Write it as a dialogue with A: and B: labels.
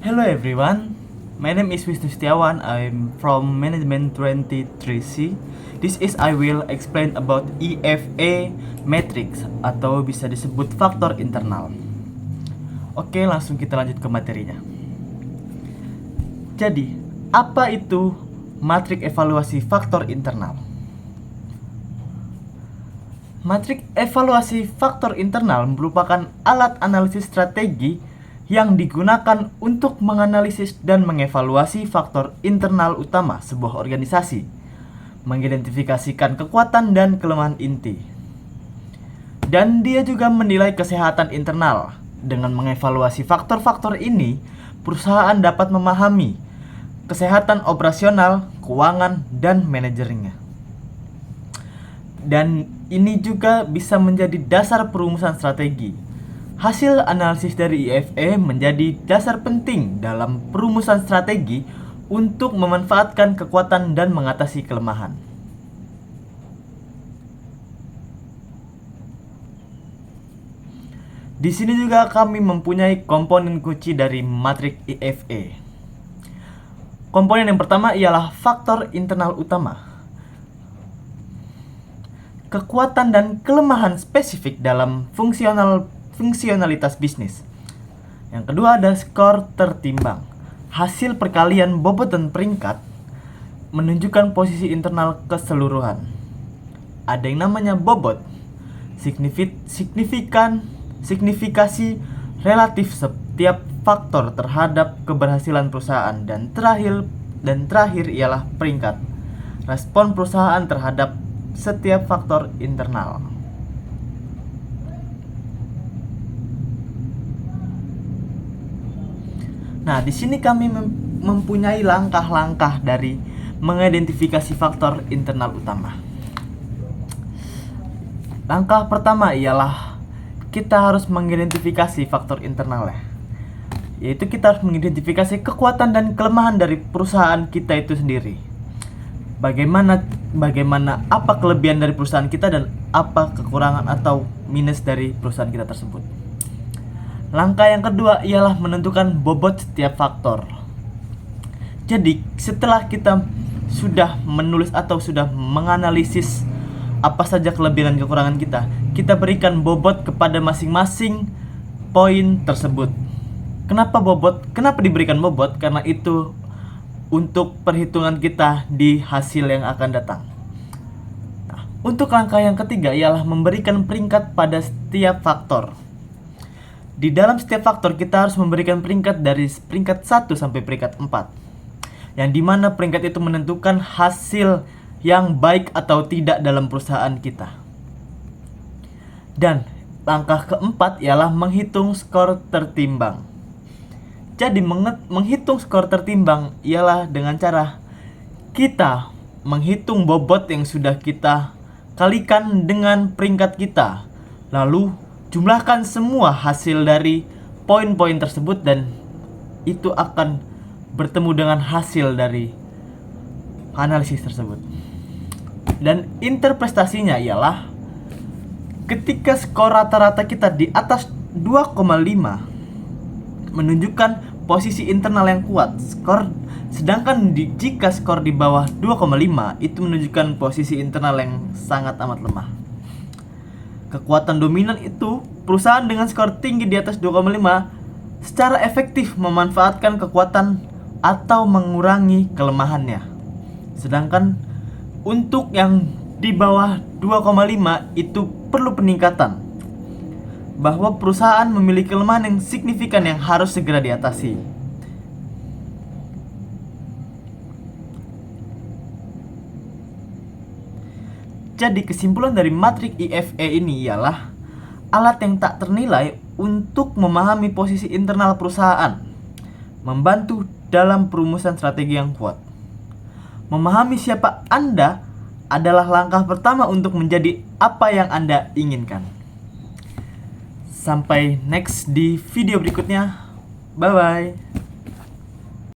A: Hello everyone, my name is Wisnu Setiawan. I'm from Management 23C. This is I will explain about EFA matrix atau bisa disebut faktor internal. Oke, langsung kita lanjut ke materinya. Jadi, apa itu matriks evaluasi faktor internal? Matriks evaluasi faktor internal merupakan alat analisis strategi yang digunakan untuk menganalisis dan mengevaluasi faktor internal utama sebuah organisasi, mengidentifikasikan kekuatan dan kelemahan inti. Dan dia juga menilai kesehatan internal. Dengan mengevaluasi faktor-faktor ini, perusahaan dapat memahami kesehatan operasional, keuangan, dan manajernya. Dan ini juga bisa menjadi dasar perumusan strategi. Hasil analisis dari EFA menjadi dasar penting dalam perumusan strategi untuk memanfaatkan kekuatan dan mengatasi kelemahan. Di sini juga kami mempunyai komponen kunci dari matriks EFA. Komponen yang pertama ialah faktor internal utama. Kekuatan dan kelemahan spesifik dalam fungsionalitas bisnis. Yang kedua ada skor tertimbang. Hasil perkalian bobot dan peringkat menunjukkan posisi internal keseluruhan. Ada yang namanya bobot, signifikasi relatif setiap faktor terhadap keberhasilan perusahaan, dan terakhir ialah peringkat, respon perusahaan terhadap setiap faktor internal. Nah, di sini kami mempunyai langkah-langkah dari mengidentifikasi faktor internal utama. Langkah pertama ialah kita harus mengidentifikasi faktor internal yaitu kita harus mengidentifikasi kekuatan dan kelemahan dari perusahaan kita itu sendiri. Bagaimana apa kelebihan dari perusahaan kita dan apa kekurangan atau minus dari perusahaan kita tersebut. Langkah yang kedua ialah menentukan bobot setiap faktor. Jadi, setelah kita sudah menulis atau sudah menganalisis apa saja kelebihan dan kekurangan kita berikan bobot kepada masing-masing poin tersebut. Kenapa bobot? Kenapa diberikan bobot? Karena itu untuk perhitungan kita di hasil yang akan datang. Nah, untuk langkah yang ketiga ialah memberikan peringkat pada setiap faktor. Di dalam setiap faktor kita harus memberikan peringkat dari peringkat 1 sampai peringkat 4. Yang dimana peringkat itu menentukan hasil yang baik atau tidak dalam perusahaan kita. Dan langkah keempat ialah menghitung skor tertimbang. Jadi menghitung skor tertimbang ialah dengan cara kita menghitung bobot yang sudah kita kalikan dengan peringkat kita. Lalu jumlahkan semua hasil dari poin-poin tersebut dan itu akan bertemu dengan hasil dari analisis tersebut. Dan interpretasinya ialah ketika skor rata-rata kita di atas 2,5 menunjukkan posisi internal yang kuat. Sedangkan jika skor di bawah 2,5 itu menunjukkan posisi internal yang sangat amat lemah. Kekuatan dominan itu perusahaan dengan skor tinggi di atas 2,5 secara efektif memanfaatkan kekuatan atau mengurangi kelemahannya. Sedangkan untuk yang di bawah 2,5 itu perlu peningkatan, bahwa perusahaan memiliki kelemahan yang signifikan yang harus segera diatasi. Jadi kesimpulan dari matriks EFA ini ialah alat yang tak ternilai untuk memahami posisi internal perusahaan, membantu dalam perumusan strategi yang kuat. Memahami siapa Anda adalah langkah pertama untuk menjadi apa yang Anda inginkan. Sampai next di video berikutnya. Bye bye.